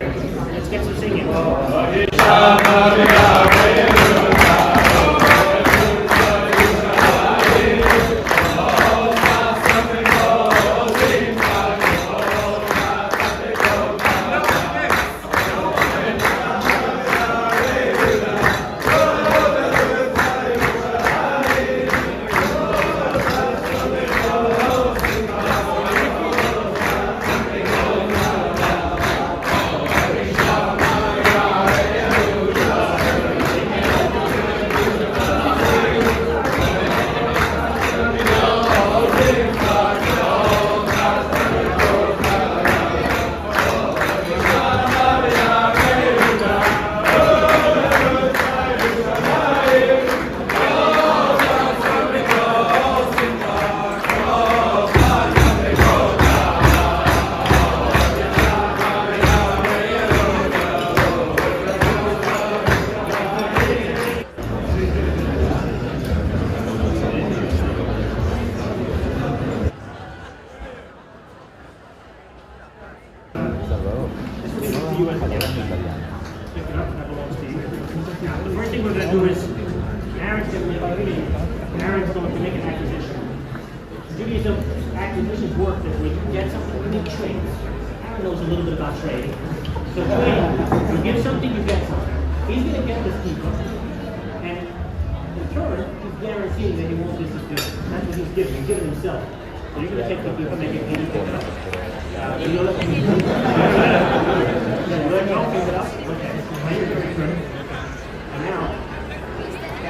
Let's get some singing. Now, the first thing we're going to do is, Aaron's going to make an acquisition. To give you some acquisitions work that when you get something, we need trades. Aaron knows a little bit about trading. So trade, you give something, you get something. He's going to get this keeper, and in turn, he's guaranteeing that he won't disappear. That's what he's giving. He's giving himself. So you're going to take the keeper, make it easy, pick it up. You'll let me pick it up. Okay. And now,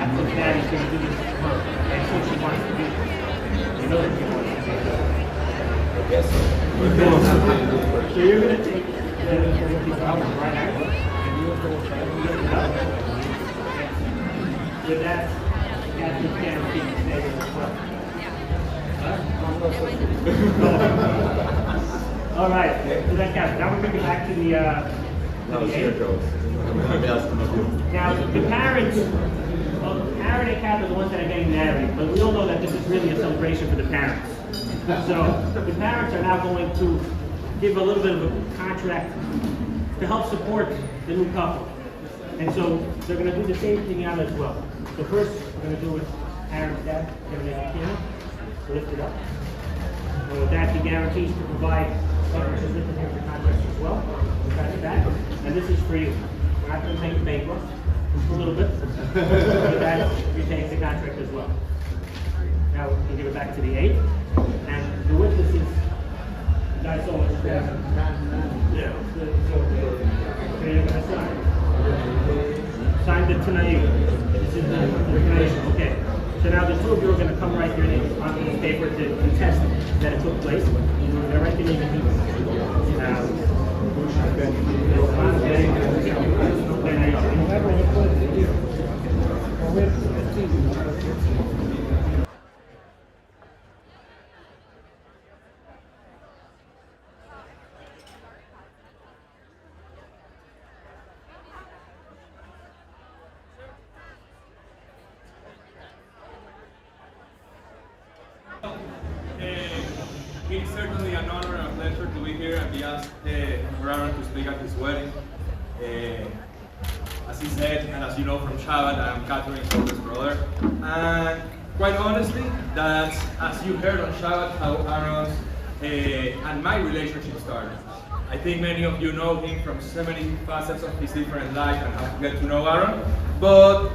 after that, he's going to do this to her. And so she wants to do it. You know that she wants to do it. Yes. So you're going to take the right angle, and you're going to lift it up. With that, Katherine can keep it stable as well. All right, so that counts. Now we're going to go back to the Now, the parents, Aaron and Kath are the ones that are getting married, but we all know that this is really a celebration for the parents. So the parents are now going to give a little bit of a contract to help support the new couple. And so they're going to do the same thing out as well. So first, we're going to do it with Aaron's dad, going to make a piano, lift it up. And with that, he guarantees to provide references with the contract as well. We'll pass it back. And this is for you. We're not going to make you bankrupt. Just a little bit. With that, you take the contract as well. Now we can give it back to the 8. And the witnesses, you guys saw what's there. Yeah. So you're going to sign. Signed it tonight. This is the recognition. Okay. So now the two of you are going to come write your names onto this paper to attest that it took place. You're going to write your name in here. It's certainly an honor and a pleasure to be here and be asked for Aaron to speak at his wedding. As he said, and as you know from Shabbat, I am Katherine's oldest brother. And quite honestly, that's, as you heard on Shabbat, how Aaron's and my relationship started. I think many of you know him from so many facets of his different life and have get to know Aaron. But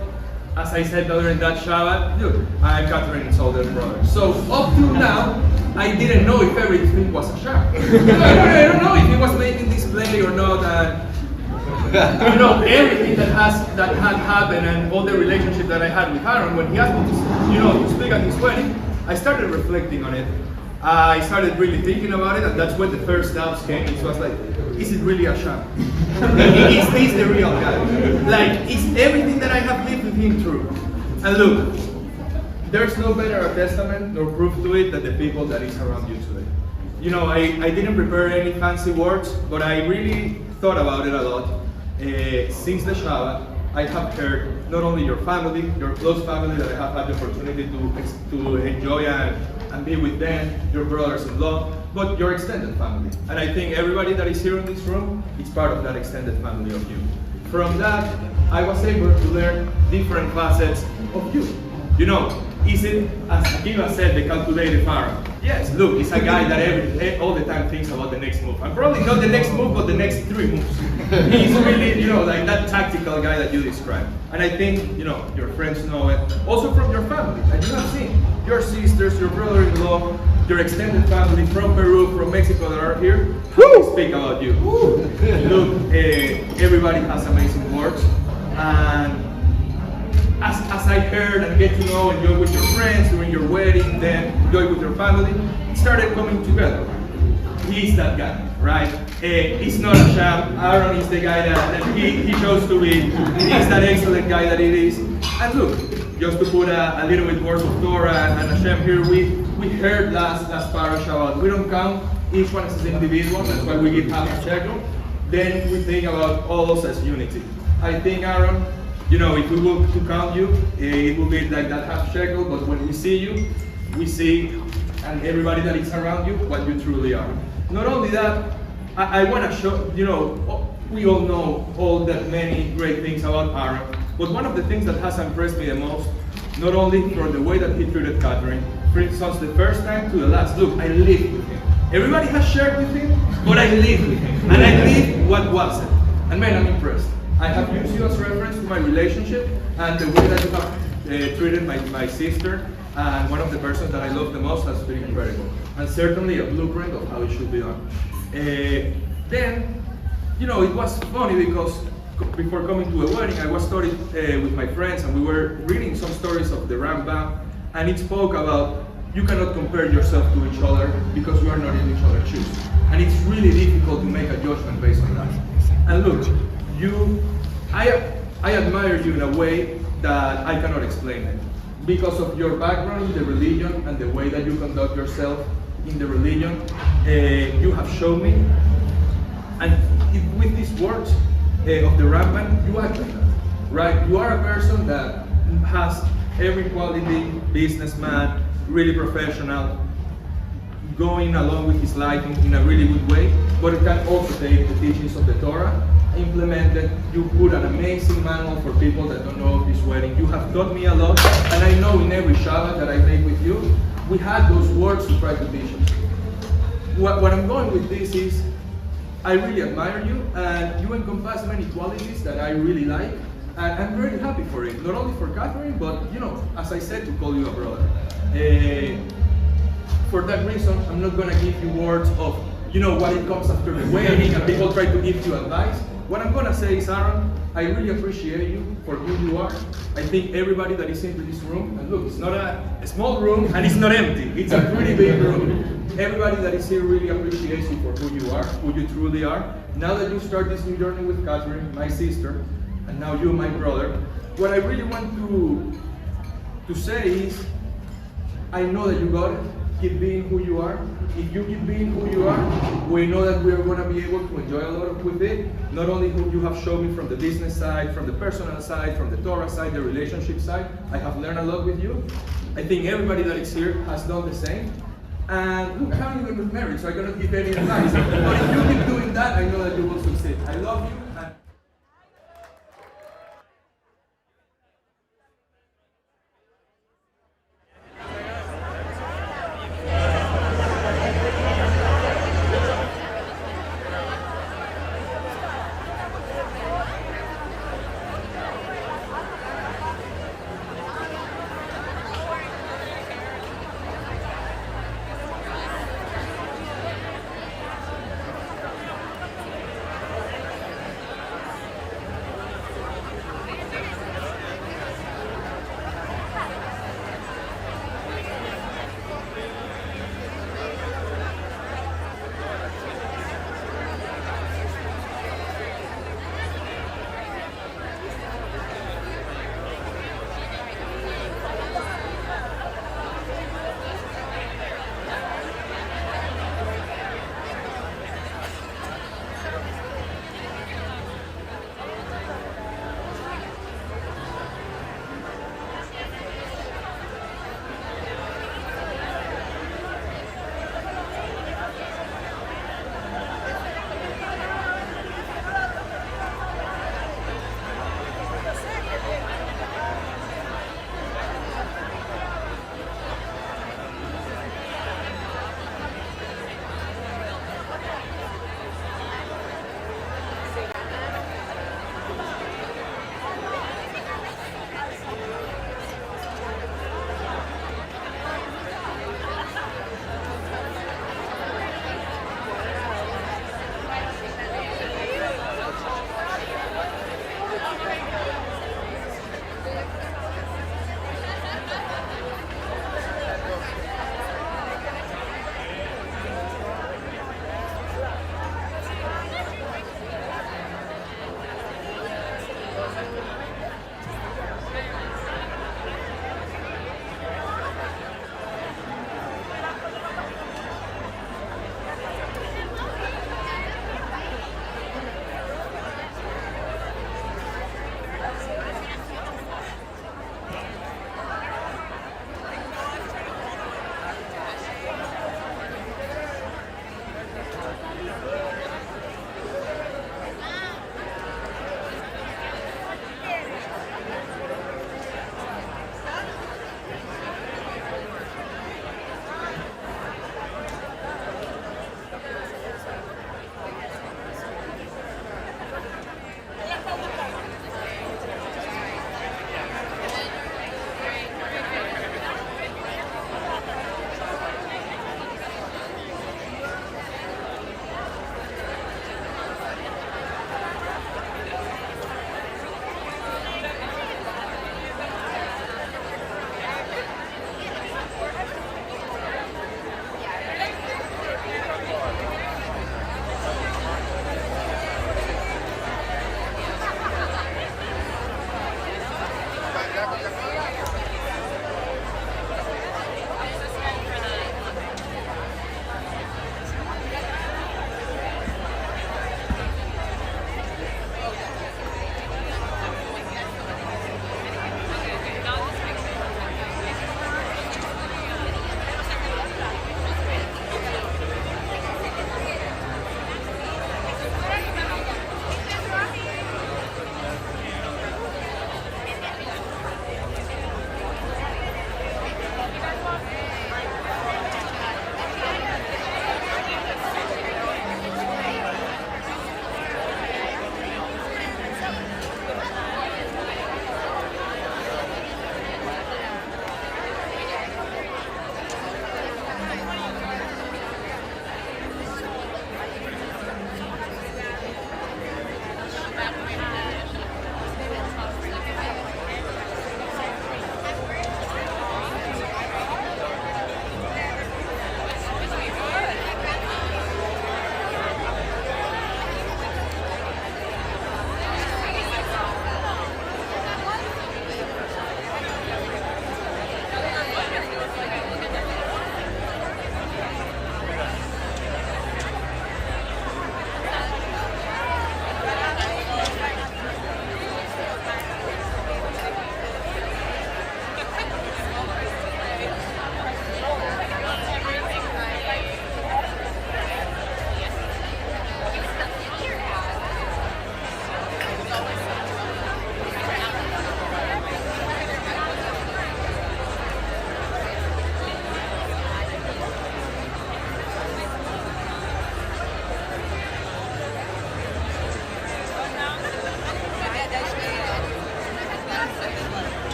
as I said during that Shabbat, look, I'm Katherine's oldest brother. So up to now, I didn't know if everything was a sham. I don't know if he was making this play or not. And you know, everything that had happened and all the relationship that I had with Aaron, when he asked me to speak at his wedding, I started reflecting on it. I started really thinking about it, and that's when the first doubts came. It was like, is it really a sham? Is this the real guy? Like, is everything that I have lived with him true? And look, there's no better testament nor proof to it than the people that is around you today. You know, I didn't prepare any fancy words, but I really thought about it a lot. Since the Shabbat, I have heard not only your family, your close family that I have had the opportunity to enjoy and be with them, your brothers-in-law, but your extended family. And I think everybody that is here in this room is part of that extended family of you. From that, I was able to learn different facets of you. You know, is it, as Akiva said, the calculated Pharaoh? Yes, look, he's a guy that all the time thinks about the next move. And probably not the next move, but the next 3 moves. He's really, you know, like that tactical guy that you described. And I think, you know, your friends know it. Also from your family, and you have seen your sisters, your brother-in-law, your extended family from Peru, from Mexico that are here, speak about you. Look, everybody has amazing words. And as I heard and get to know, enjoy with your friends during your wedding, then enjoy with your family, it started coming together. He's that guy, right? He's not a sham. Aaron is the guy that he chose to be. He's that excellent guy that it is. And look, just to put a little bit words of Torah and Hashem here, we heard last parasha about we don't count each one as an individual, that's why we give half a shekel. Then we think about all as unity. I think, Aaron, you know, if we were to count you, it will be like that half shekel, but when we see you, we see, and everybody that is around you, what you truly are. Not only that, I want to show, you know, we all know all that many great things about Aaron, but one of the things that has impressed me the most, not only for the way that he treated Katherine, for instance, the first time to the last, look, I lived with him. Everybody has shared with him, but I lived with him, and I lived what wasn't. And man, I'm impressed. I have used you as reference to my relationship and the way that you have treated my sister, and one of the persons that I love the most has been incredible. And certainly a blueprint of how it should be done. Then, you know, it was funny because before coming to a wedding, I was studying with my friends and we were reading some stories of the Rambam, and it spoke about you cannot compare yourself to each other because you are not in each other's shoes. And it's really difficult to make a judgment based on that. And look, I admire you in a way that I cannot explain it. Because of your background in the religion and the way that you conduct yourself in the religion, you have shown me. And with these words of the Rambam, you act like that, right? You are a person that has every quality, businessman, really professional, going along with his life in a really good way, but it can also take the teachings of the Torah, implement it. You put an amazing manual for people that don't know of this wedding. You have taught me a lot, and I know in every Shabbat that I make with you, we had those words to try to teach us. What I'm going with this is, I really admire you, and you encompass many qualities that I really like, and I'm very happy for it. Not only for Katherine, but, you know, as I said, to call you a brother. For that reason, I'm not going to give you words of, you know, what it comes after the wedding, and people try to give you advice. What I'm going to say is, Aaron, I really appreciate you for who you are. I think everybody that is into this room, and look, it's not a small room, and it's not empty. It's a pretty big room. Everybody that is here really appreciates you for who you are, who you truly are. Now that you start this new journey with Katherine, my sister, and now you, my brother, what I really want to say is, I know that you got it. Keep being who you are. If you keep being who you are, we know that we are going to be able to enjoy a lot with it. Not only who you have shown me from the business side, from the personal side, from the Torah side, the relationship side. I have learned a lot with you. I think everybody that is here has done the same. And look, I haven't even been married, so I cannot give any advice. But if you keep doing that, I know that you will succeed. I love you.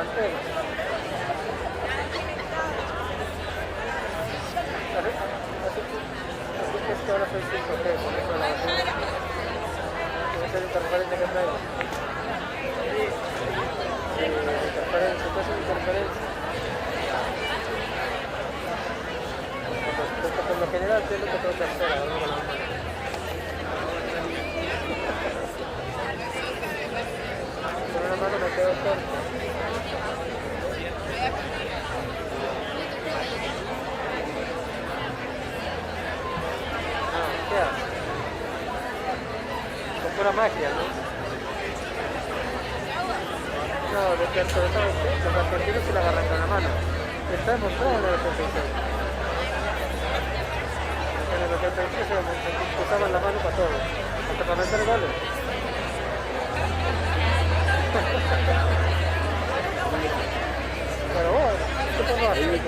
mantel. Así que es que ahora soy 5G, por eso la basura. Debe ser interferencia que traigo. Interferencia, ¿qué es interferencia? Porque por lo general tengo que tengo que hacer, ¿no? Con la mano. Con una mano me quedo corto. ¿Qué hace? Con pura magia, ¿no? No, de que ¿sabes qué? Los argentinos se la agarran con la mano. Está demostrado en el 86. En el 86 se usaban la mano para todo. Hasta para meter goles. Pero bueno, ¿qué podemos hacer?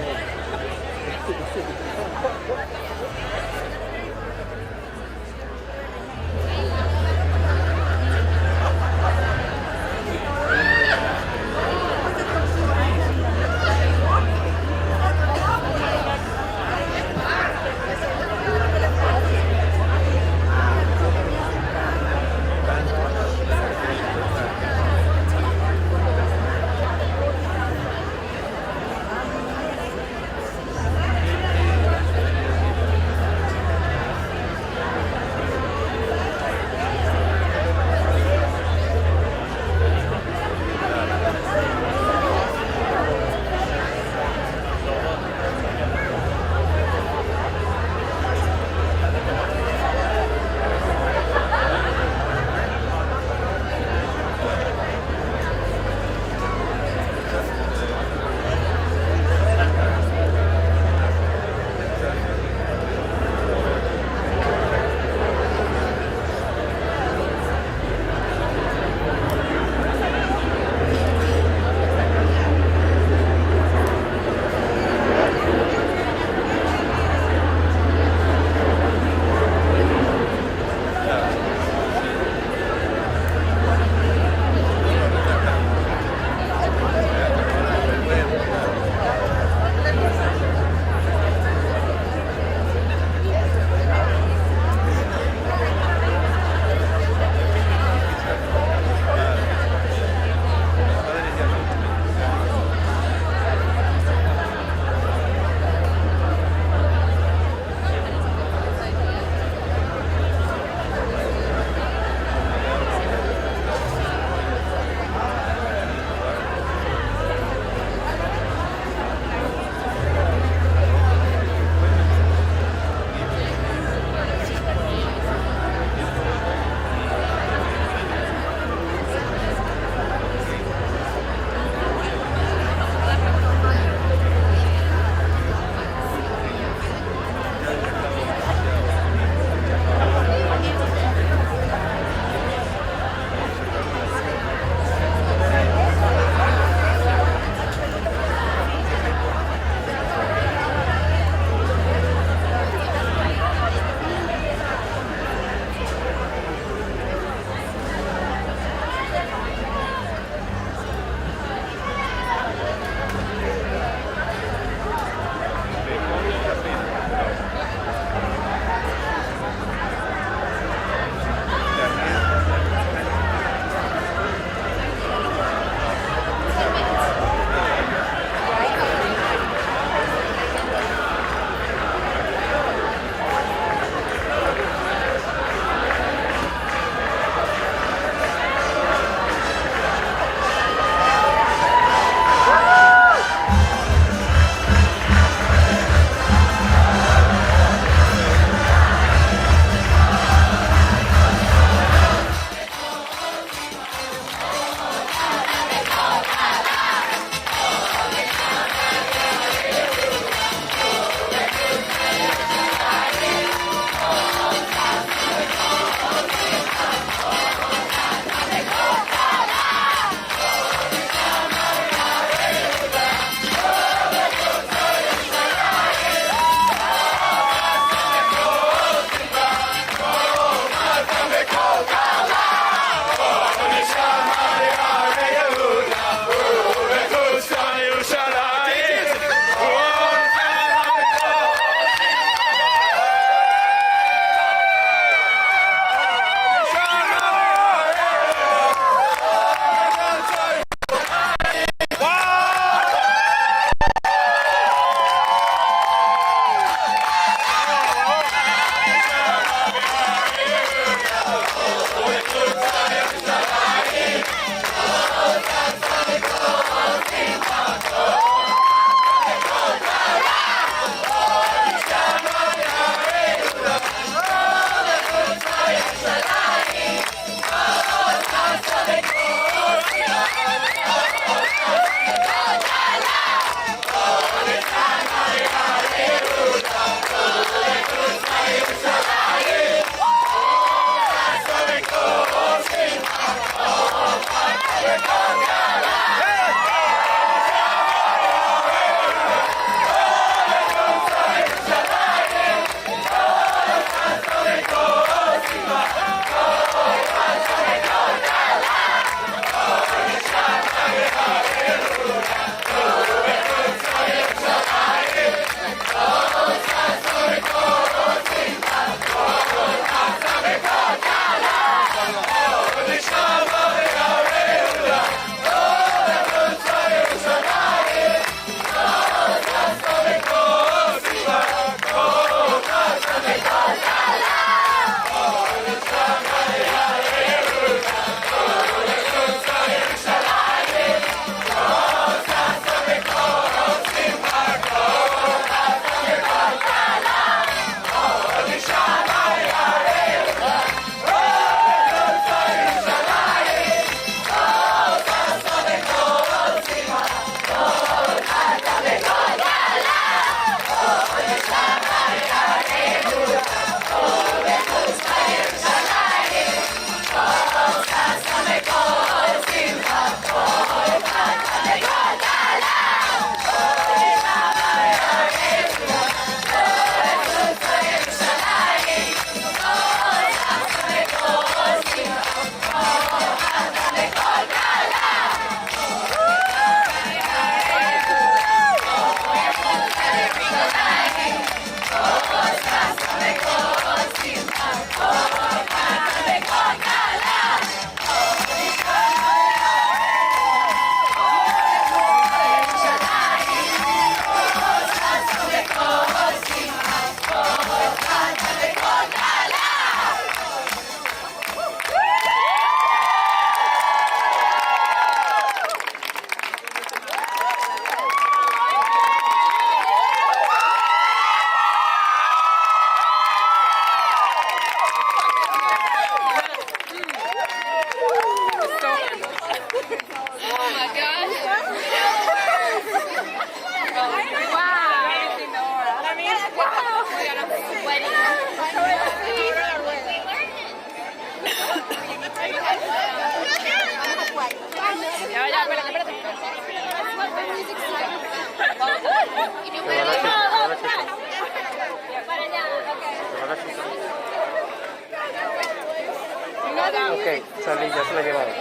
salí, ya se la llevaron.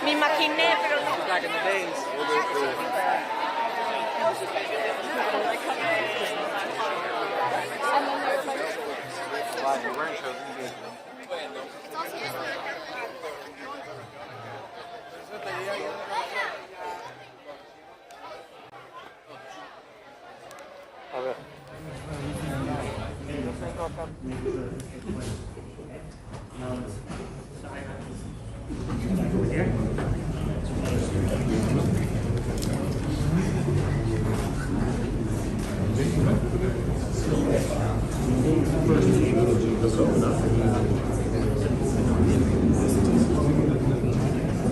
Me imaginé, pero no. Back in the days. Wow, you weren't sure. A ver.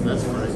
That's great.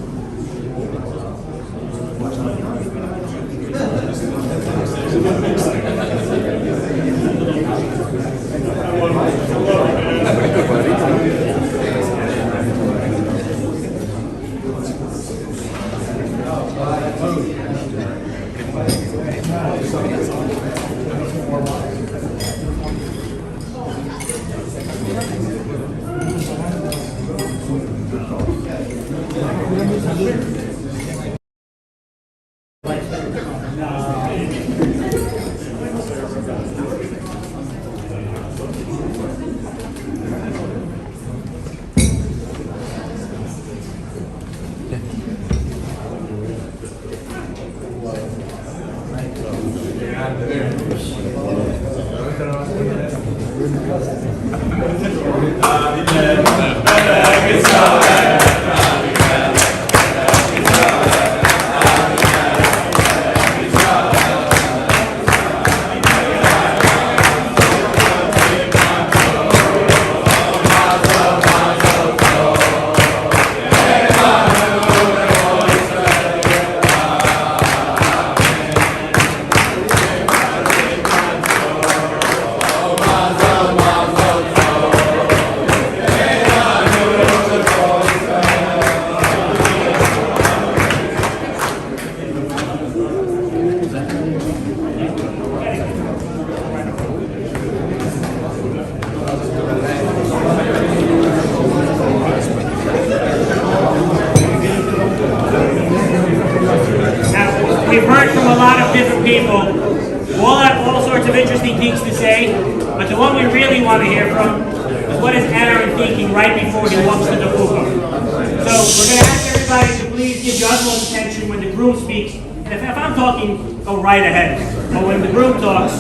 We've heard from a lot of different people who all have all sorts of interesting things to say, but the one we really want to hear from is what is Aaron thinking right before he walks to the fupa. So we're going to ask everybody to please give your utmost attention when the groom speaks. And if I'm talking, go right ahead. But when the groom talks,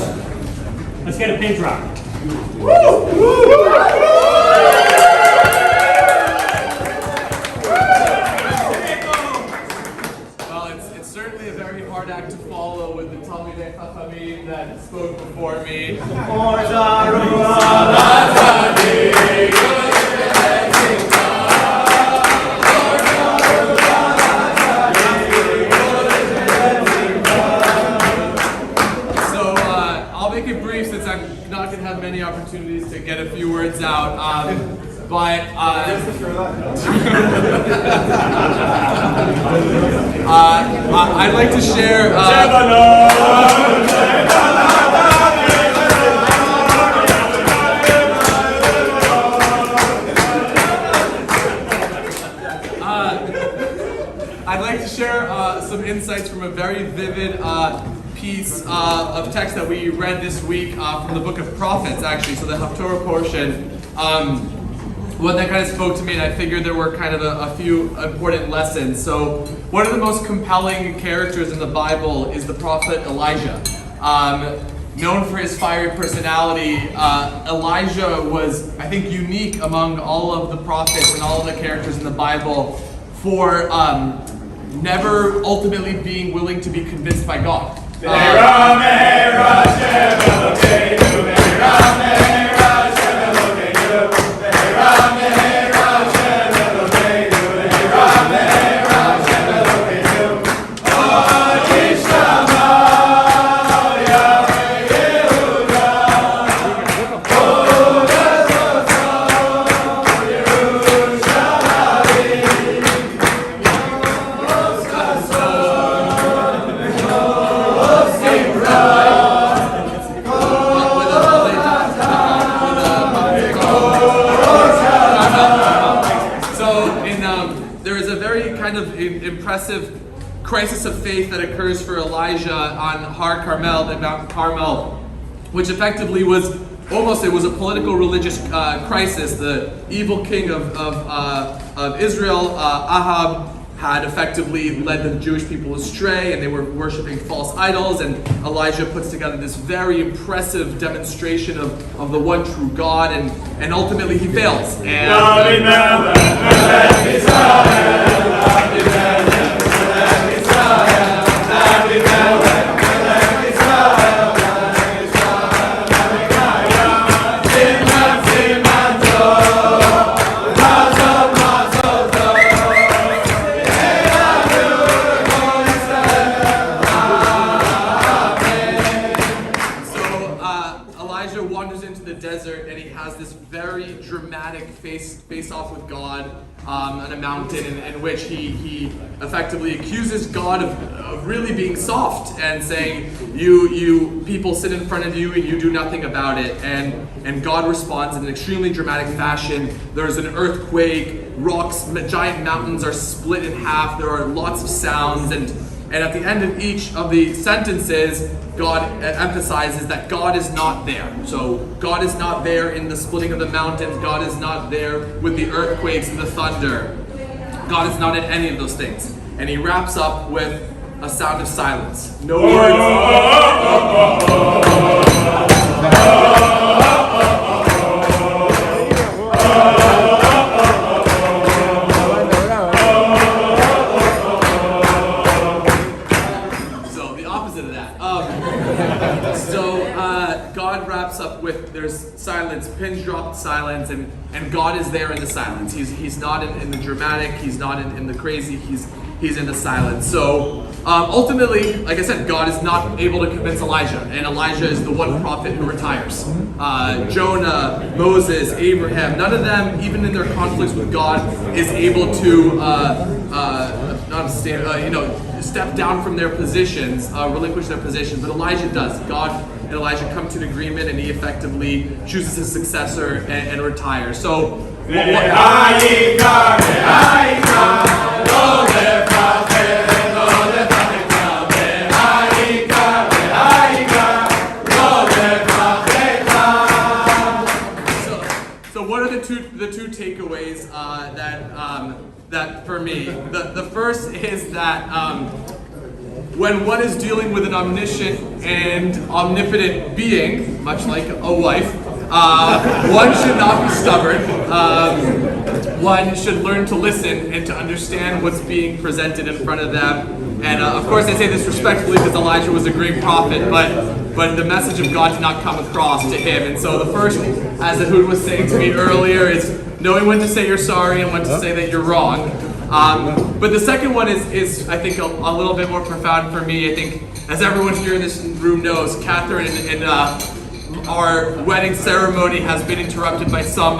let's get a pin drop. Certainly a very hard act to follow with the Talmidei Chachamim that spoke before me. So I'll make it brief since I'm not going to have many opportunities to get a few words out. But I'd like to share. I'd like to share some insights from a very vivid piece of text that we read this week from the book of Prophets, actually. So the Haftorah portion. One that kind of spoke to me, and I figured there were kind of a few important lessons. So one of the most compelling characters in the Bible is the prophet Elijah. Known for his fiery personality, Elijah was, I think, unique among all of the prophets and all of the characters in the Bible for never ultimately being willing to be convinced by God. there is a very kind of impressive crisis of faith that occurs for Elijah on Har Carmel, the Mount Carmel, which effectively was almost, it was a political religious crisis. The evil king of Israel, Ahab, had effectively led the Jewish people astray, and they were worshiping false idols, and Elijah puts together this very impressive demonstration of the one true God, and ultimately he fails. Face-off with God on a mountain in which he effectively accuses God of really being soft and saying, you people sit in front of you and you do nothing about it. And God responds in an extremely dramatic fashion. There's an earthquake, rocks, giant mountains are split in half, there are lots of sounds, and at the end of each of the sentences, God emphasizes that God is not there. So God is not there in the splitting of the mountains. God is not there with the earthquakes and the thunder. God is not in any of those things. And he wraps up with a sound of silence. No words. There's silence, pins dropped silence, and God is there in the silence. He's not in the dramatic, he's not in the crazy, he's in the silence. So ultimately, like I said, God is not able to convince Elijah, and Elijah is the one prophet who retires. Jonah, Moses, Abraham, none of them, even in their conflicts with God, is able to step down from their positions, relinquish their positions, but Elijah does. God and Elijah come to an agreement, and he effectively chooses his successor and retires. So, so what are the two takeaways that for me? The first is that when one is dealing with an omniscient and omnipotent being, much like a wife, one should not be stubborn. One should learn to listen and to understand what's being presented in front of them. And of course I say this respectfully because Elijah was a great prophet, but the message of God did not come across to him. And so the first, as Ehud was saying to me earlier, is knowing when to say you're sorry and when to say that you're wrong. But the second one is I think, a little bit more profound for me. I think, as everyone here in this room knows, Katherine and our wedding ceremony has been interrupted by some...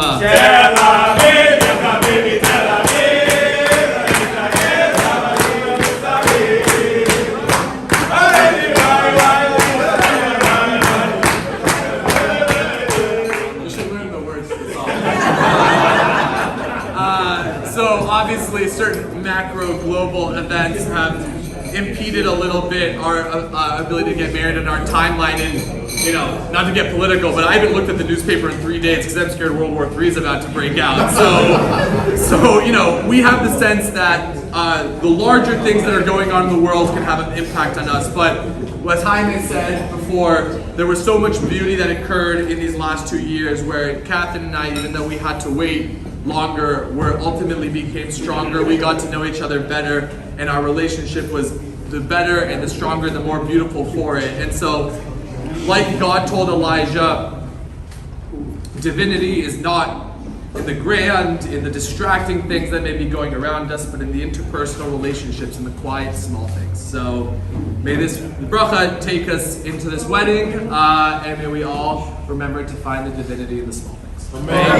obviously, certain macro global events have impeded a little bit our ability to get married in our timeline. And, not to get political, but I haven't looked at the newspaper in 3 days because I'm scared World War III is about to break out. So we have the sense that the larger things that are going on in the world can have an impact on us. But as Jaime said before, there was so much beauty that occurred in these last 2 years where Katherine and I, even though we had to wait longer, we ultimately became stronger. We got to know each other better, and our relationship was the better and the stronger, the more beautiful for it. And so, like God told Elijah, divinity is not in the grand, in the distracting things that may be going around us, but in the interpersonal relationships and the quiet, small things. So may this bracha take us into this wedding, and may we all remember to find the divinity in the small things. Amen.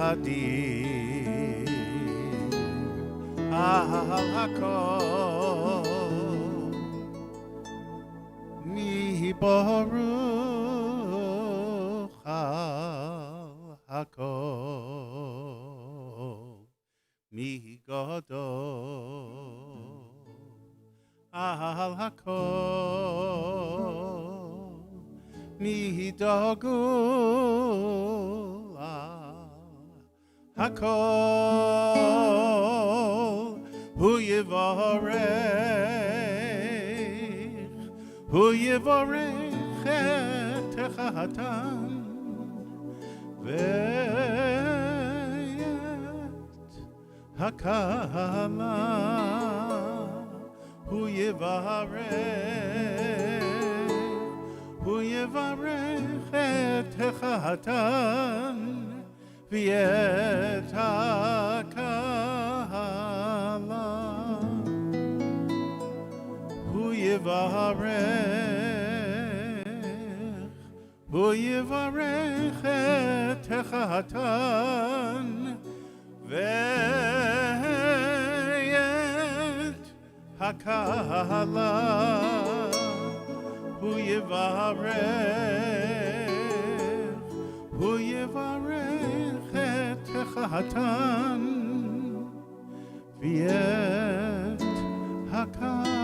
Adir al hakol mi baruch al hakol mi gadol al hakol mi dagul Hakol hu yivarech et chatan ve'et hakala hu yivarech et chatan Viet hakala hu yivarech et chatan ve'et hakala hu yivarech et chatan viet hakala.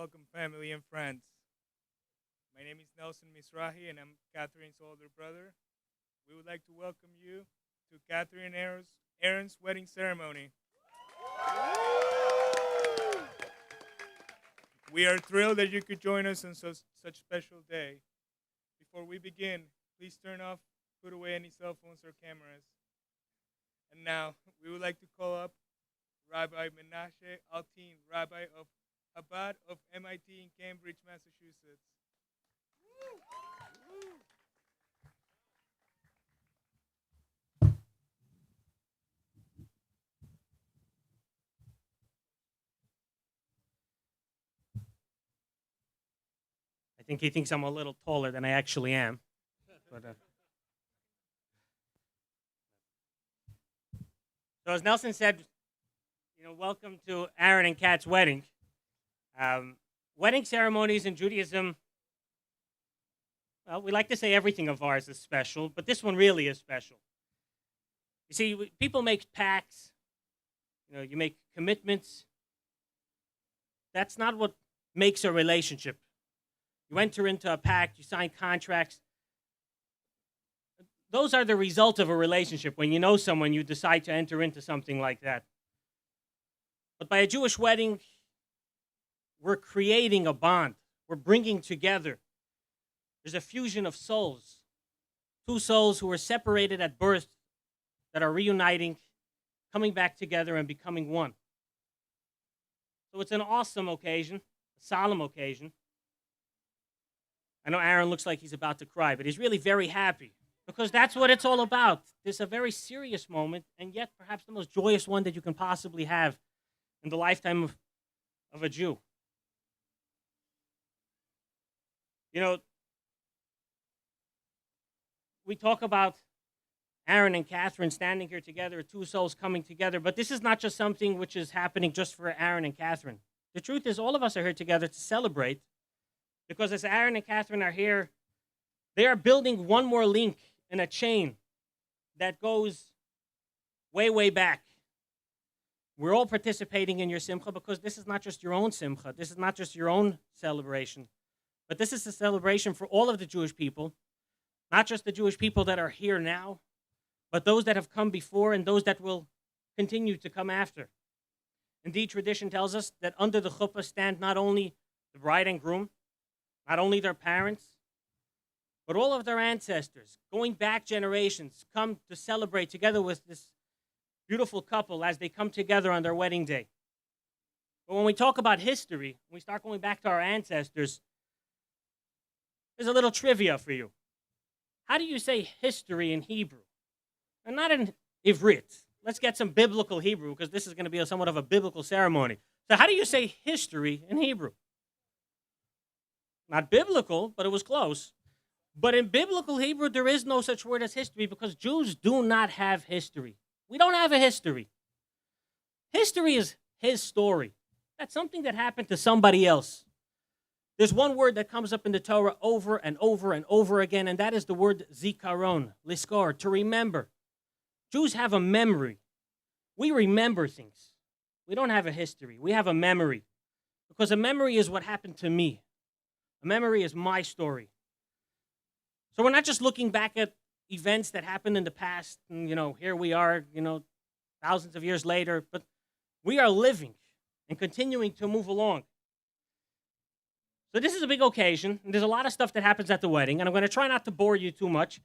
Welcome, family and friends. My name is Nelson Misrahi, and I'm Katherine's older brother. We would like to welcome you to Katherine and Aaron's wedding ceremony. We are thrilled that you could join us on such special day. Before we begin, please turn off, put away any cell phones or cameras. And now, we would like to call up Rabbi Menashe Altin, Rabbi of Chabad of MIT in Cambridge, Massachusetts. I think he thinks I'm a little taller than I actually am. But, so as Nelson said, welcome to Aaron and Kat's wedding. Wedding ceremonies in Judaism, well, we like to say everything of ours is special, but this one really is special. You see, people make pacts, you make commitments. That's not what makes a relationship. You enter into a pact, you sign contracts. Those are the result of a relationship. When you know someone, you decide to enter into something like that. But by a Jewish wedding, we're creating a bond. We're bringing together. There's a fusion of souls. Two souls who were separated at birth that are reuniting, coming back together and becoming one. So it's an awesome occasion, a solemn occasion. I know Aaron looks like he's about to cry, but he's really very happy because that's what it's all about. It's a very serious moment, and yet perhaps the most joyous one that you can possibly have in the lifetime of a Jew. We talk about Aaron and Katherine standing here together, two souls coming together, but this is not just something which is happening just for Aaron and Katherine. The truth is all of us are here together to celebrate, because as Aaron and Katherine are here, they are building one more link in a chain that goes way, way back. We're all participating in your simcha because this is not just your own simcha. This is not just your own celebration. But this is a celebration for all of the Jewish people, not just the Jewish people that are here now, but those that have come before and those that will continue to come after. Indeed, tradition tells us that under the chuppah stand not only the bride and groom, not only their parents, but all of their ancestors, going back generations, come to celebrate together with this beautiful couple as they come together on their wedding day. But when we talk about history, when we start going back to our ancestors, there's a little trivia for you. How do you say history in Hebrew? And not in Ivrit. Let's get some biblical Hebrew, because this is going to be somewhat of a biblical ceremony. So how do you say history in Hebrew? Not biblical, but it was close. But in biblical Hebrew, there is no such word as history, because Jews do not have history. We don't have a history. History is his story. That's something that happened to somebody else. There's one word that comes up in the Torah over and over and over again, and that is the word zikaron, liskor, to remember. Jews have a memory. We remember things. We don't have a history. We have a memory. Because a memory is what happened to me. A memory is my story. So we're not just looking back at events that happened in the past, and, here we are, thousands of years later, but we are living and continuing to move along. So this is a big occasion, and there's a lot of stuff that happens at the wedding, and I'm going to try not to bore you too much,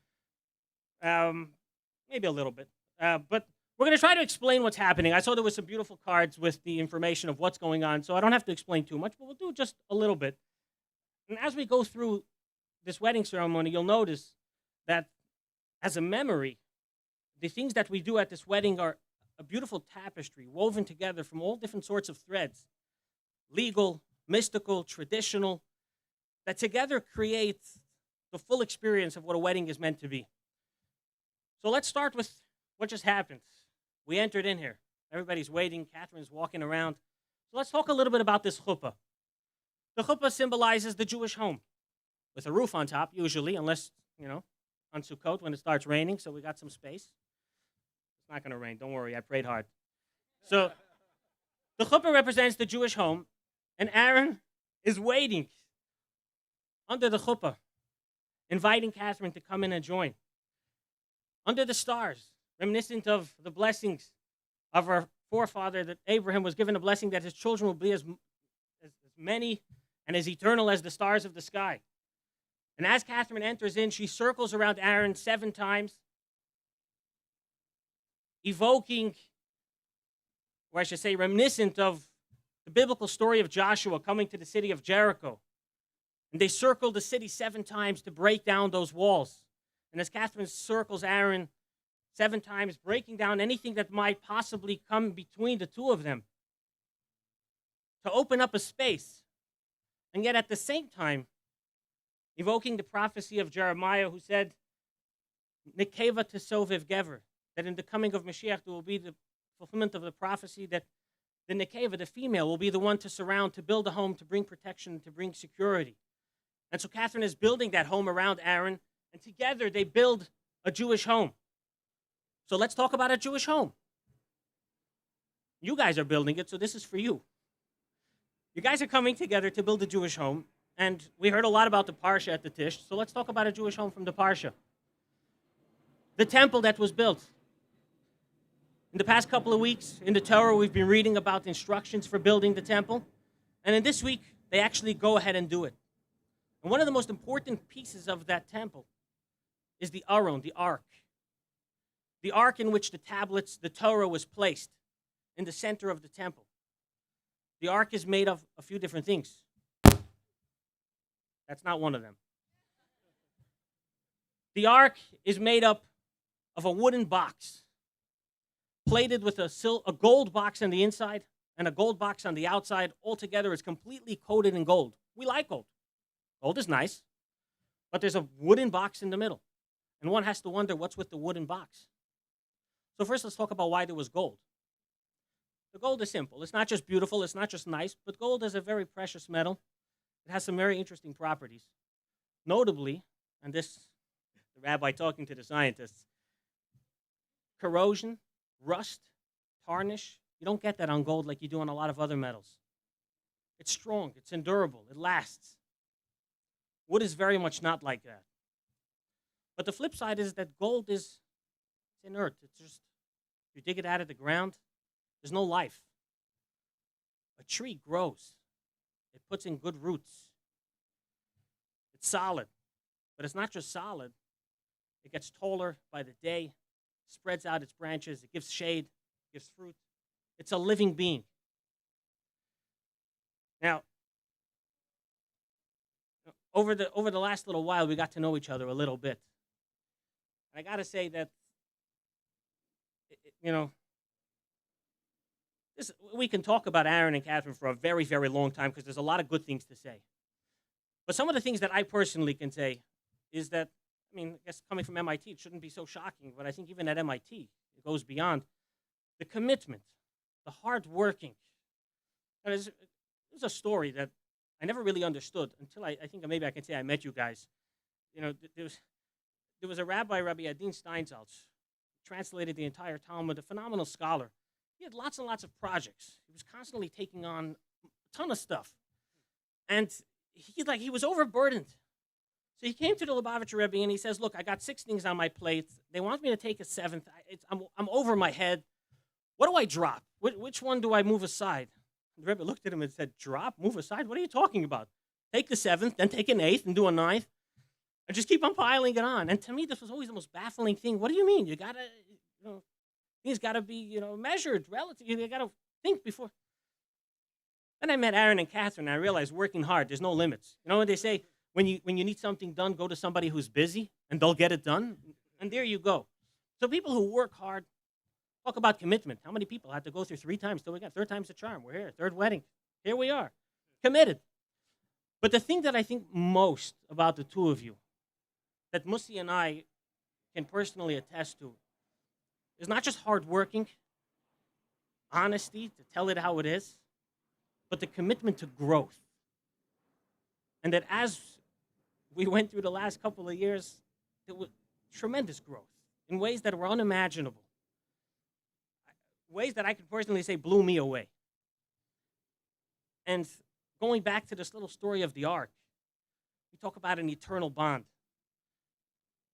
maybe a little bit, but we're going to try to explain what's happening. I saw there were some beautiful cards with the information of what's going on, so I don't have to explain too much, but we'll do just a little bit. And as we go through this wedding ceremony, you'll notice that as a memory, the things that we do at this wedding are a beautiful tapestry woven together from all different sorts of threads, legal, mystical, traditional, that together create the full experience of what a wedding is meant to be. So let's start with what just happened. We entered in here. Everybody's waiting. Catherine's walking around. So let's talk a little bit about this chuppah. The chuppah symbolizes the Jewish home with a roof on top, usually, unless, on Sukkot when it starts raining, so we got some space. It's not going to rain. Don't worry. I prayed hard. So the chuppah represents the Jewish home, and Aaron is waiting under the chuppah, inviting Catherine to come in and join. Under the stars, reminiscent of the blessings of our forefather, that Abraham was given a blessing that his children will be as many and as eternal as the stars of the sky. And as Catherine enters in, she circles around Aaron 7 times, evoking, or I should say reminiscent of the biblical story of Joshua coming to the city of Jericho. And they circled the city 7 times to break down those walls. And as Catherine circles Aaron 7 times, breaking down anything that might possibly come between the two of them, to open up a space, and yet at the same time, evoking the prophecy of Jeremiah, who said, Nekeva tesoviv gever, that in the coming of Mashiach there will be the fulfillment of the prophecy that the Nekeva, the female, will be the one to surround, to build a home, to bring protection, to bring security. And so Catherine is building that home around Aaron, and together they build a Jewish home. So let's talk about a Jewish home. You guys are building it, so this is for you. You guys are coming together to build a Jewish home, and we heard a lot about the Parsha at the Tish, so let's talk about a Jewish home from the Parsha. The temple that was built. In the past couple of weeks, in the Torah, we've been reading about the instructions for building the temple, and in this week, they actually go ahead and do it. And one of the most important pieces of that temple is the Aron, the ark. The ark in which the tablets, the Torah, was placed in the center of the temple. The ark is made of a few different things. That's not one of them. The ark is made up of a wooden box, plated with a gold box on the inside and a gold box on the outside. Altogether, it's completely coated in gold. We like gold. Gold is nice, but there's a wooden box in the middle. And one has to wonder what's with the wooden box. So first, let's talk about why there was gold. The gold is simple. It's not just beautiful, it's not just nice, but gold is a very precious metal. It has some very interesting properties. Notably, and this, the rabbi talking to the scientists, corrosion, rust, tarnish, you don't get that on gold like you do on a lot of other metals. It's strong, it's endurable, it lasts. Wood is very much not like that. But the flip side is that gold is inert. It's just, you dig it out of the ground, there's no life. A tree grows. It puts in good roots. It's solid. But it's not just solid. It gets taller by the day, spreads out its branches, it gives shade, gives fruit. It's a living being. Now, over the last little while, we got to know each other a little bit. And I got to say that, we can talk about Aaron and Catherine for a very, very long time because there's a lot of good things to say. But some of the things that I personally can say is that, I guess coming from MIT, it shouldn't be so shocking, but I think even at MIT, it goes beyond the commitment, the hard working. There's a story that I never really understood until I think maybe I can say I met you guys. There was a Rabbi Adin Steinsaltz, translated the entire Talmud, a phenomenal scholar. He had lots and lots of projects. He was constantly taking on a ton of stuff. And he was overburdened. So he came to the Lubavitcher Rebbe and he says, look, I got 6 things on my plate. They want me to take a 7th. I'm over my head. What do I drop? Which one do I move aside? The Rebbe looked at him and said, drop? Move aside? What are you talking about? Take the 7th, then take an 8th and do a 9th. And just keep on piling it on. And to me, this was always the most baffling thing. What do you mean? You got to, things got to be, measured, relative. You got to think before. Then I met Aaron and Catherine, and I realized working hard, there's no limits. You know what they say? When you need something done, go to somebody who's busy, and they'll get it done. And there you go. So people who work hard, talk about commitment. How many people had to go through 3 times till we got 3rd time's the charm? We're here, 3rd wedding. Here we are, committed. But the thing that I think most about the two of you, that Musi and I can personally attest to, is not just hardworking, honesty, to tell it how it is, but the commitment to growth. And that as we went through the last couple of years, there was tremendous growth in ways that were unimaginable, ways that I could personally say blew me away. And going back to this little story of the ark, we talk about an eternal bond.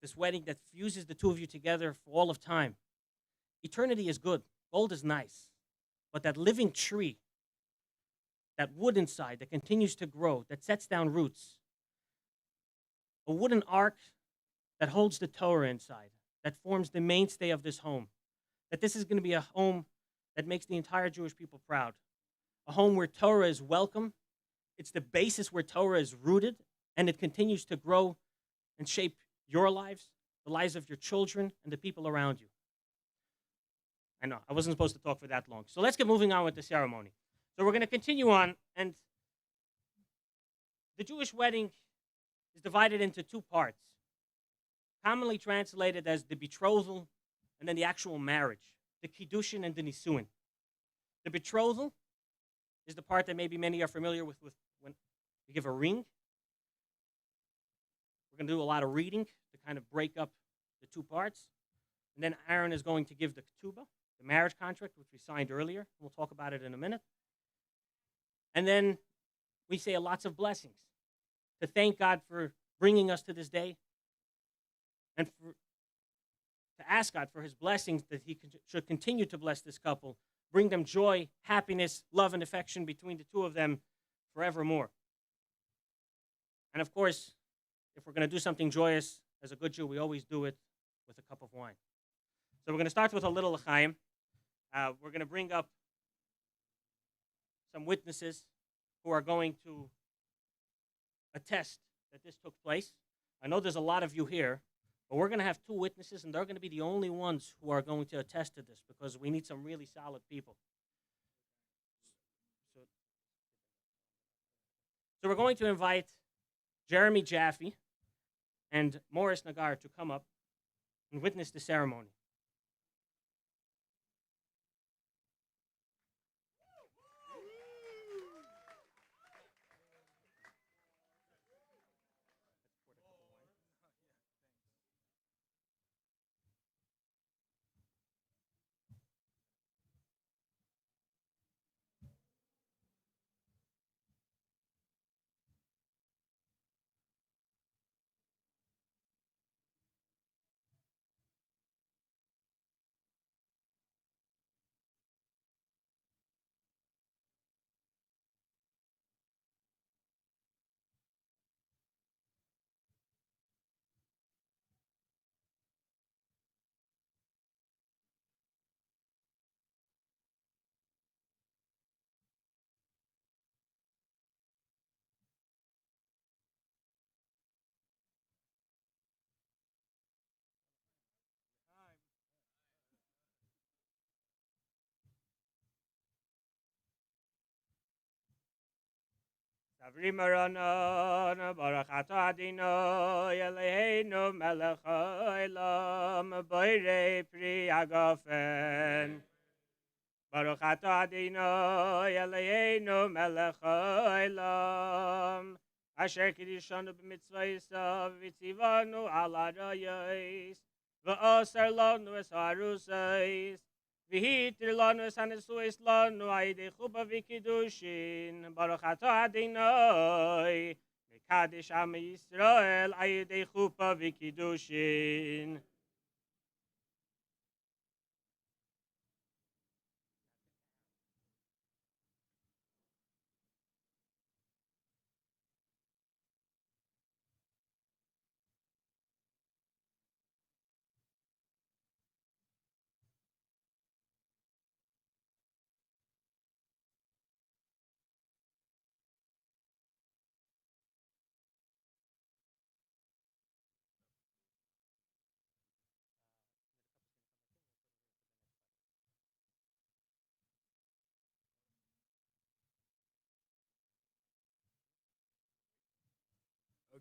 This wedding that fuses the two of you together for all of time. Eternity is good. Gold is nice. But that living tree, that wood inside that continues to grow, that sets down roots, a wooden ark that holds the Torah inside, that forms the mainstay of this home, that this is going to be a home that makes the entire Jewish people proud, a home where Torah is welcome. It's the basis where Torah is rooted, and it continues to grow and shape your lives, the lives of your children, and the people around you. I know, I wasn't supposed to talk for that long. So let's get moving on with the ceremony. So we're going to continue on, and the Jewish wedding is divided into two parts, commonly translated as the betrothal and then the actual marriage, the kiddushin and the nisuin. The betrothal is the part that maybe many are familiar with when you give a ring. We're going to do a lot of reading to kind of break up the two parts. And then Aaron is going to give the ketubah, the marriage contract, which we signed earlier. We'll talk about it in a minute. And then we say lots of blessings to thank God for bringing us to this day and to ask God for his blessings that he should continue to bless this couple, bring them joy, happiness, love, and affection between the two of them forevermore. And of course, if we're going to do something joyous, as a good Jew, we always do it with a cup of wine. So we're going to start with a little l'chaim. We're going to bring up some witnesses who are going to attest that this took place. I know there's a lot of you here, but we're going to have two witnesses, and they're going to be the only ones who are going to attest to this because we need some really solid people. So we're going to invite Jeremy Jaffe and Morris Nagar to come up and witness the ceremony. Savri Maranon, Baruch Atah Adonai Eloheinu Melech Haolam, Borei Pri Hagafen. Baruch Atah Adonai Eloheinu Melech Haolam, Asher Kiddushanu b'mitzvosav v'tzivanu al harayos, v'oser lanu es harusos. V'hitir lanu es hanesuos lanu ayidei chuba v'kiddushin. Baruch atah Adonai mekadesh am Yisrael ayidei chuba v'kiddushin.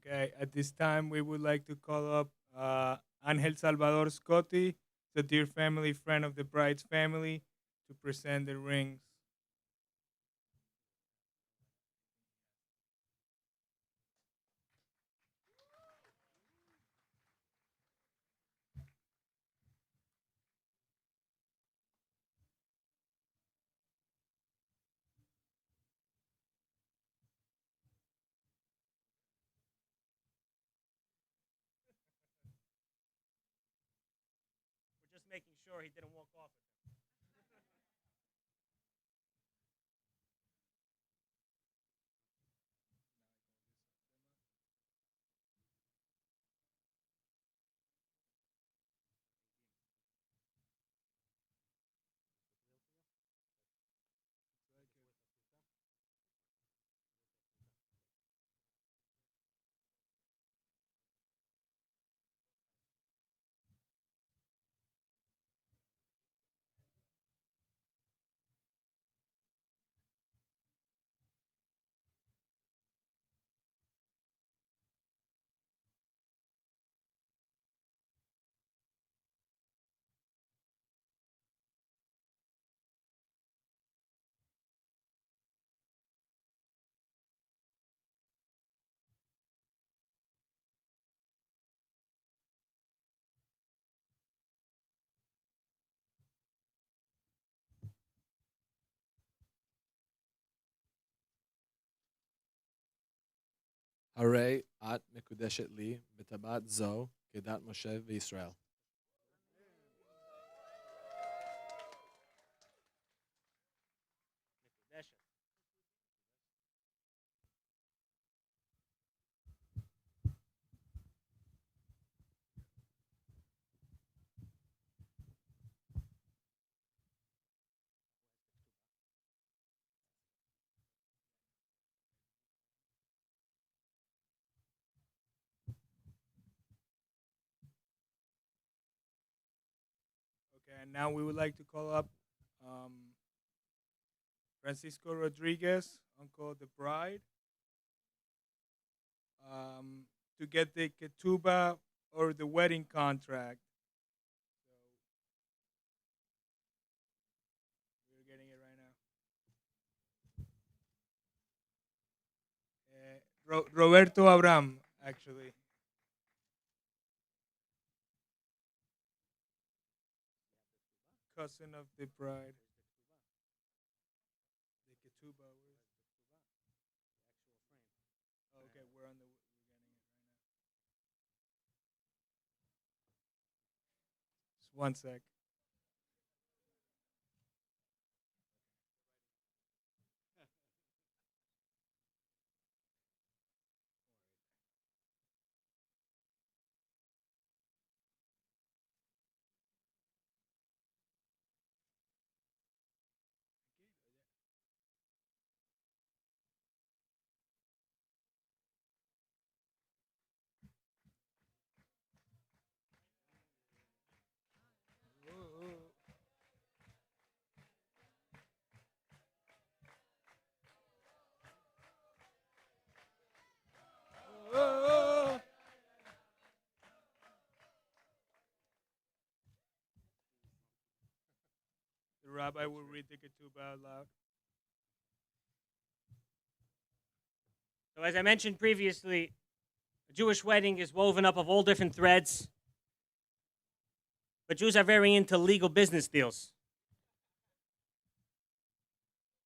Okay, at this time, we would like to call up Angel Salvador Scotti, the dear family friend of the bride's family, to present the rings. making sure he didn't walk off with them. הרי את מקודשת לי בטבעת זו כדת משה וישראל. Okay, and now we would like to call up Francisco Rodriguez, Uncle the Bride, to get the ketubah or the wedding contract. So we're getting it right now. Roberto Abram, actually. Cousin of the bride. The ketubah. Where's the ketubah? The actual frame. Oh, okay, we're getting it right now. Just one sec. The rabbi will read the ketubah out loud. So as I mentioned previously, a Jewish wedding is woven up of all different threads. But Jews are very into legal business deals.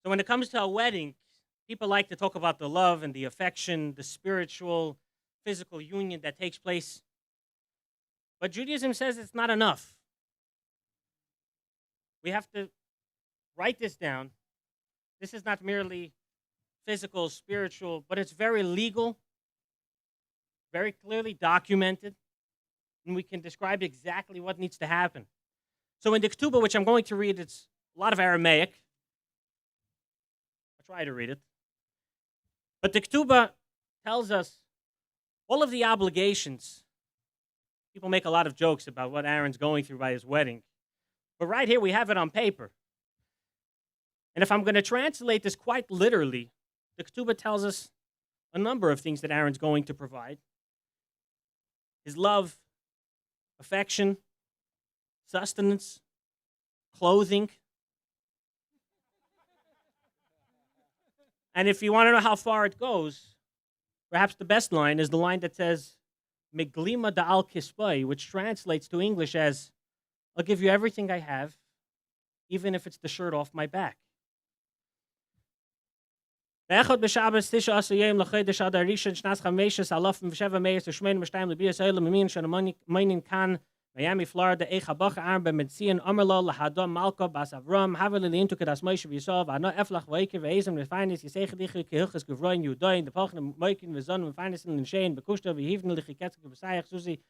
So when it comes to a wedding, people like to talk about the love and the affection, the spiritual, physical union that takes place. But Judaism says it's not enough. We have to write this down. This is not merely physical, spiritual, but it's very legal, very clearly documented, and we can describe exactly what needs to happen. So in the Ketubah, which I'm going to read, it's a lot of Aramaic. I'll try to read it. But the Ketubah tells us all of the obligations. People make a lot of jokes about what Aaron's going through by his wedding. But right here, we have it on paper. And if I'm going to translate this quite literally, the Ketubah tells us a number of things that Aaron's going to provide. His love, affection, sustenance, clothing. And if you want to know how far it goes, perhaps the best line is the line that says, Meglima da al kispai, which translates to English as, I'll give you everything I have, even if it's the shirt off my back. באחד בשבס 19 יום לחודש אדר ראשון שנת 5,782 לביאת ישראל ממין שאנו מאמינים כאן Miami, Florida, Echa Bacha Aaron ben Metzian, Amerlo, Lahadom, Malko, Bas Avram, Haveli Lintu, Kedas Moshe, Yisov, Ano Eflach, Waike, Veizem, Refinis, Yisech, Dich, Hilchas, Gevroin, Yudoin, the Pachn, Moikin, Vizon, Refinis, and Shane, Bekushta, Vihivn, Lichiketsk, Vesayach, Susi,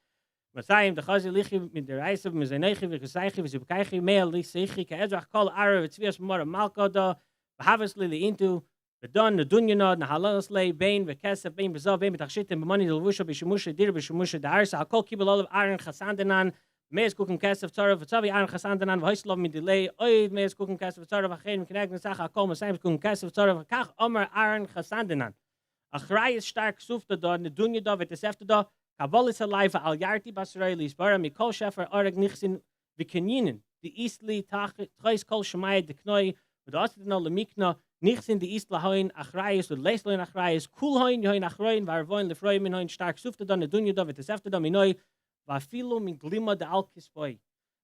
Masayim, the Chazi, Lichi, with the Reisev, Mizanechi, Visaychi, Vizubkaichi, Mea, Lisechi, Kaezrach, Kol, Ara, Vitzias, Mora, Malko, Da, Bahavas, Lili, Intu, Bedon, the Dunyanod, Nahalas, Lay, Bain, Vekesa, Bain, Bizov, Bain, Betachit, and Bamani, Lvusha, Bishimusha, Dir, Bishimusha, the Arsa, Hakol, Kibble, Olive, Aaron, Chassandanan, Mees Kuchen Kesef Tzara, Vatsavi Aaron Chassandanan, Vaislov, Midilay, Oid, Mees Kuchen Kesef Tzara, Vachen, Kinegn, Sacha, Kol, Masayim, Kuchen Kesef Tzara, Vakach, Omer, Aaron Chassandanan. Achrei is stark, Sufta, Da, Nedunya, Da, Vitesefta, Da, Kabbalis alive, Al Yarti, Basraelis, Bara, Mikol, Shefer, Oreg, Nichsin, Vikaninen, the Eastly, Tachis, Kol, Shemai, the Knoi, with Ostino, Lemikna, Nichsin, the East Lahoin, Achrei, with Leslin Achrei, Kulhoin, Yoin Achroin, Varvoin, Lefroim, Hoin, stark, Sufta, Da, Nedunya, Da, Vitesefta, Da, Minoi, Vafilo min glima de alkisboy.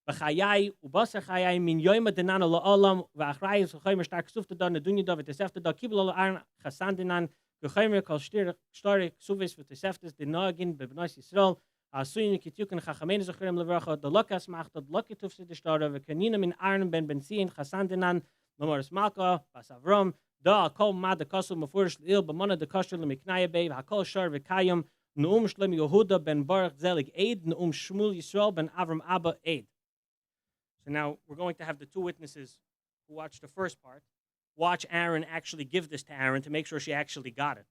Vachayai ubasa chayai min yoima de nana la olam vachrayis v'chaymer stark sufta da nedunya da v'tesefta da kibel ala arn chasandinan v'chaymer kol shtarik suvis v'teseftas de nagin bebnois Yisrael asuyin kityuken chachamenes achirem levracha da lokas machta lokitufse de shtara v'kanina min arn ben benzin chasandinan lamoris malka basavrom da kol ma de kasul mafurish l'il b'mona de kashur l'miknaya bei v'hakol shar v'kayim Neum Shlem Yehuda ben Baruch Zelig Eid, Neum Shmuel Yisrael ben Avram Abba Eid. So now we're going to have the two witnesses who watched the first part watch Aaron actually give this to Aaron to make sure she actually got it.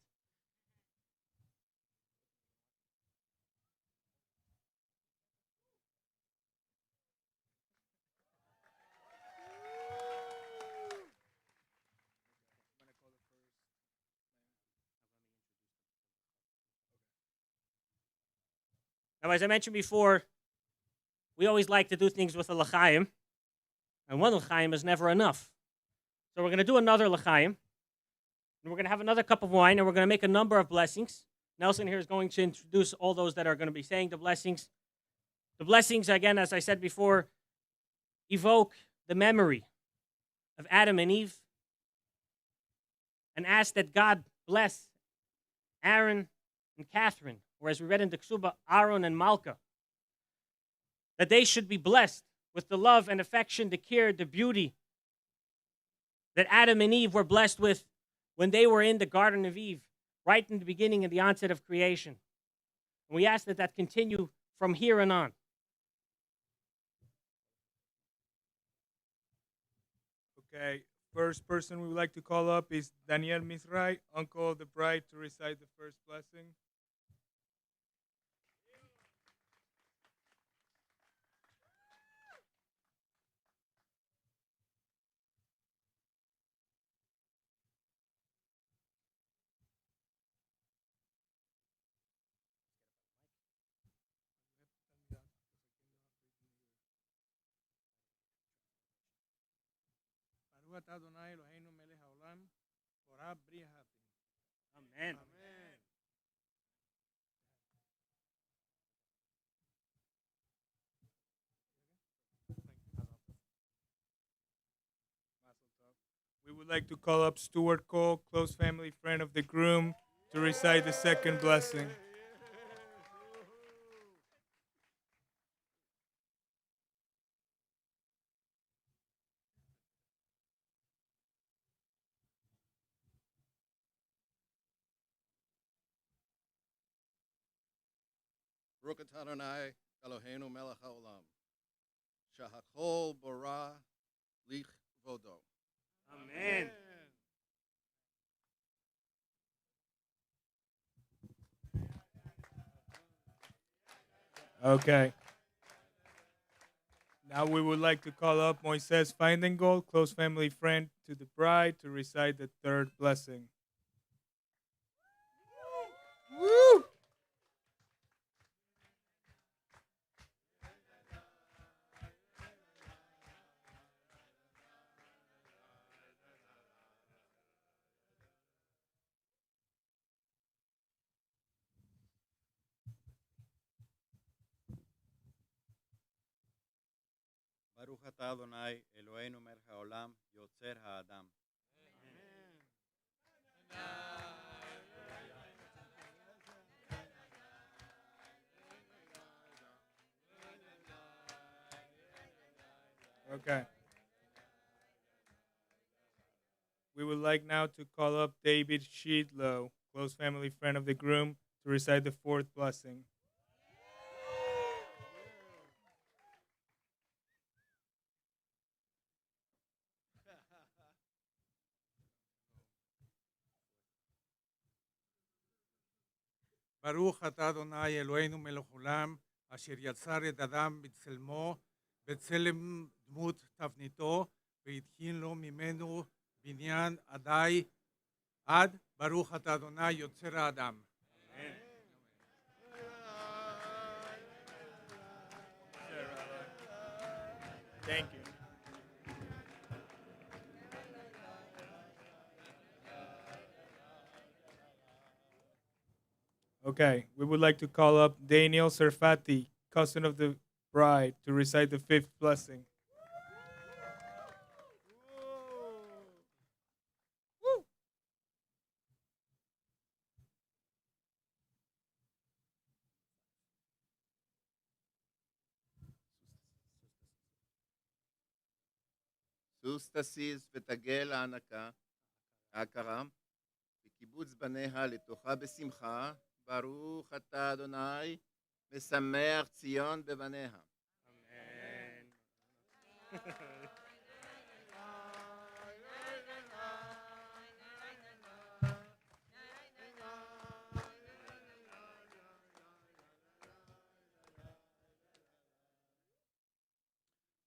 Now, as I mentioned before, we always like to do things with a l'chaim, and one l'chaim is never enough. So we're going to do another l'chaim, and we're going to have another cup of wine, and we're going to make a number of blessings. Nelson here is going to introduce all those that are going to be saying the blessings. The blessings, again, as I said before, evoke the memory of Adam and Eve, and ask that God bless Aaron and Katherine, or as we read in the Ksuba, Aaron and Malka, that they should be blessed with the love and affection, the care, the beauty that Adam and Eve were blessed with when they were in the Garden of Eve, right in the beginning and the onset of creation. And we ask that that continue from here and on. Okay, first person we would like to call up is Daniel Mizrahi, uncle of the bride, to recite the first blessing. Amen. We would like to call up Stuart Cole, close family friend of the groom, to recite the second blessing. Baruch atah Adonai Eloheinu melech haolam. Shahakol bara lich vodo. Amen. Okay. Now we would like to call up Moises Feindengold, close family friend to the bride, to recite the third blessing. Woo! Baruch atah Adonai Eloheinu melech haolam yotzer ha'adam. Okay. We would like now to call up David Sheedlow, close family friend of the groom, to recite the fourth blessing. ברוך אתה אדוני אלוהינו מלך עולם, אשר יצר את אדם בצלמו, בצלם דמות תבניתו, והתקין לו ממנו בניין עד ברוך אתה אדוני יוצר האדם. Thank you. Okay, we would like to call up Daniel Serfati, cousin of the bride, to recite the fifth blessing. סוס תסיס ותגל ההכרה, וקיבוץ בניה לתוכה בשמחה, ברוך אתה אדוני, משמח ציון בבניה.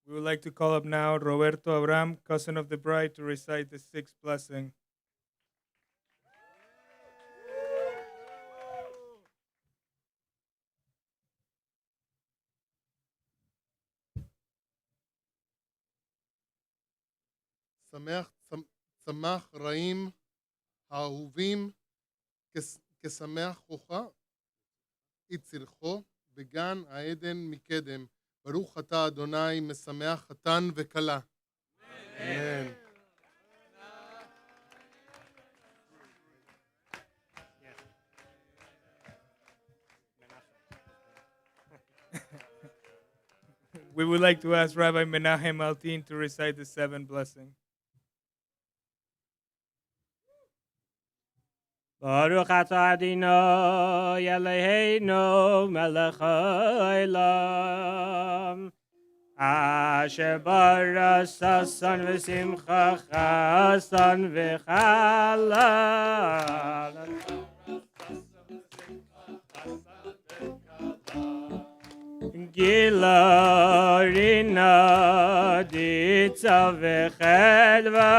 We would like to call up now Roberto Abram, cousin of the bride, to recite the sixth blessing. צמח רעים האהובים כשמח חוכה יצרכו בגן העדן מקדם. ברוך אתה אדוני משמח חתן וכלה. אמן. We would like to ask Rabbi Menachem Altin to recite the seventh blessing. Baruch atah Adonai Eloheinu melech haolam asher bara sasan v'simcha chasan v'chala Gila rina ditza v'chedva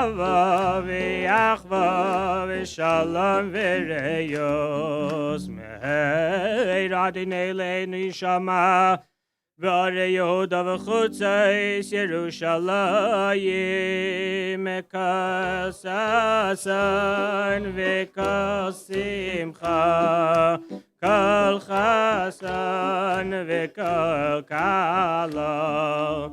ava v'yachva v'shalom v'reyos me'er Adonai Eloheinu yishama v'arei Yehuda v'chutzais Yerushalayim kasasan v'kasimcha Kol chasan v'kol kala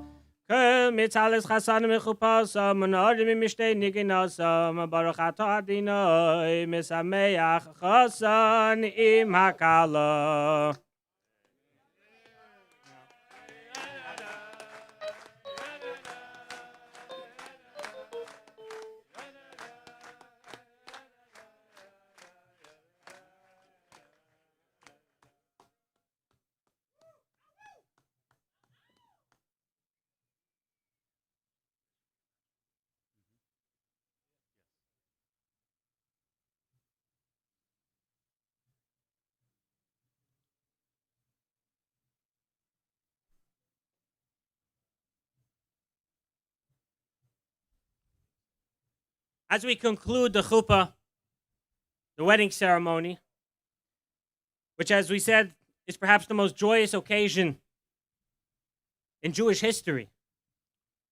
Kol mitzalis chasan v'chupasa Monarim mishtei niginasam Baruch atah Adonai Mesameach chasan im hakala As we conclude the chuppah, the wedding ceremony, which, as we said, is perhaps the most joyous occasion in Jewish history,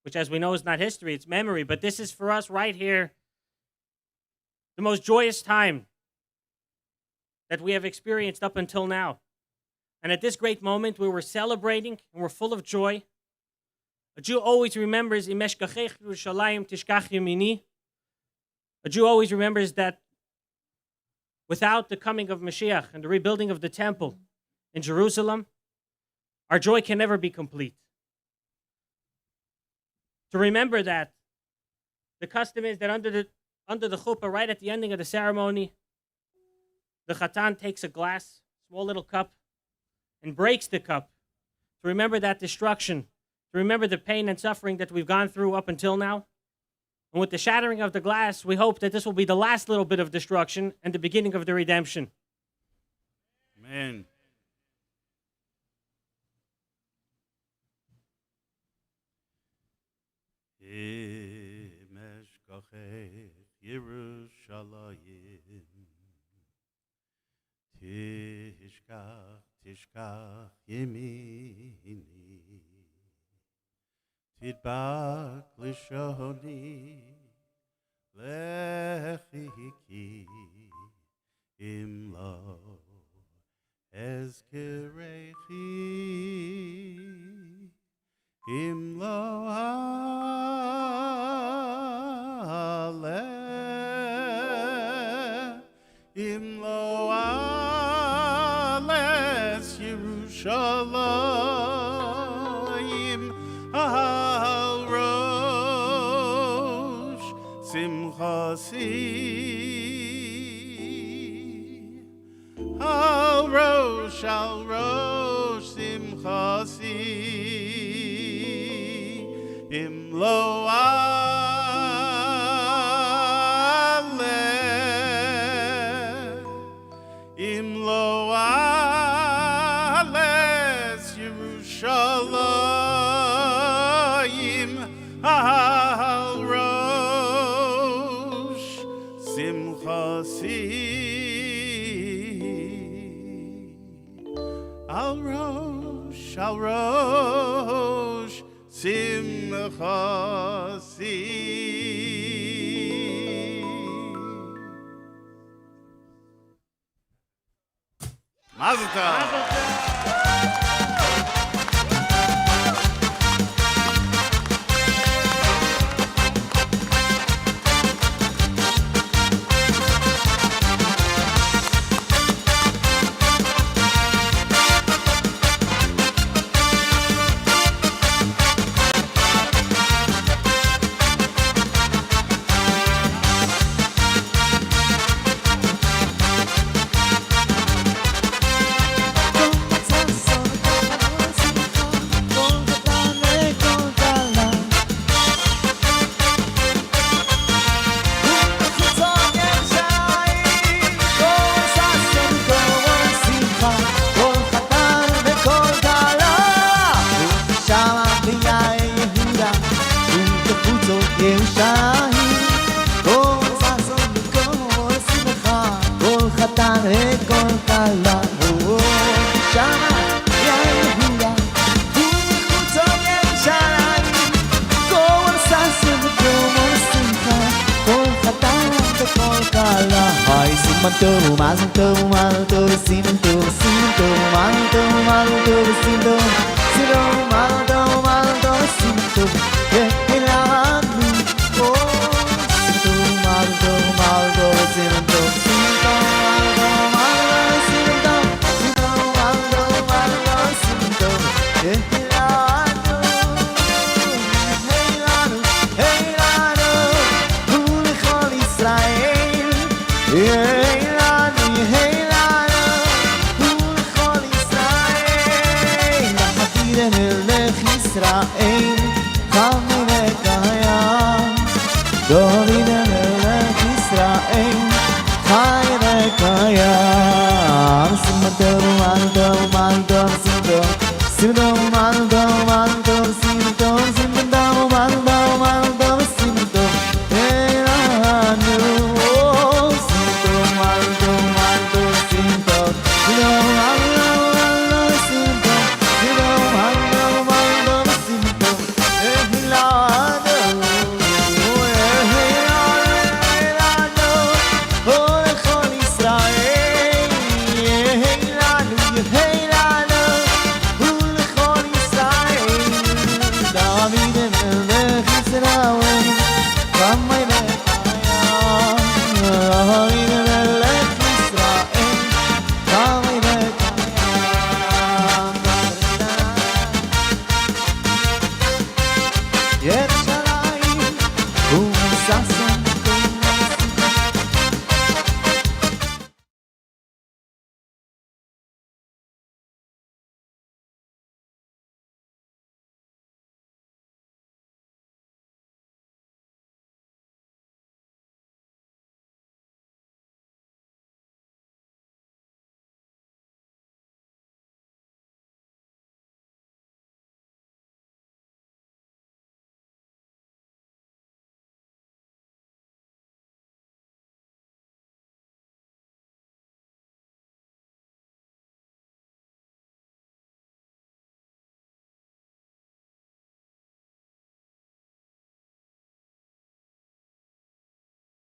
which, as we know, is not history, it's memory, but this is for us right here the most joyous time that we have experienced up until now. And at this great moment where we're celebrating and we're full of joy, a Jew always remembers, Im eshkachech Yerushalayim tishkach yemini. A Jew always remembers that without the coming of Mashiach and the rebuilding of the temple in Jerusalem, our joy can never be complete. to remember that the custom is that under the chuppah, right at the ending of the ceremony, the Chatan takes a glass, small little cup, and breaks the cup to remember that destruction, to remember the pain and suffering that we've gone through up until now. And with the shattering of the glass, we hope that this will be the last little bit of destruction and the beginning of the redemption. Amen. Yerushalayim Tishkach Yemini Tidbak Lishoni Lechiki Imlo Ezkerechi Imlo Imlo ales Yerushalayim al rosh simchasi al rosh simchasi imlo Al rosh simchasi. Mazel tov. Mazel tov, mazel tov, simon tov, simon tov, mazel tov, mazel tov, simon tov, mazel tov, mazel tov, simon tov, elanu, oh, simon tov, mazel tov, mazel tov, simon tov, simon tov, mazel tov, simon tov, elanu, elanu, ulechol Israel, Israel, come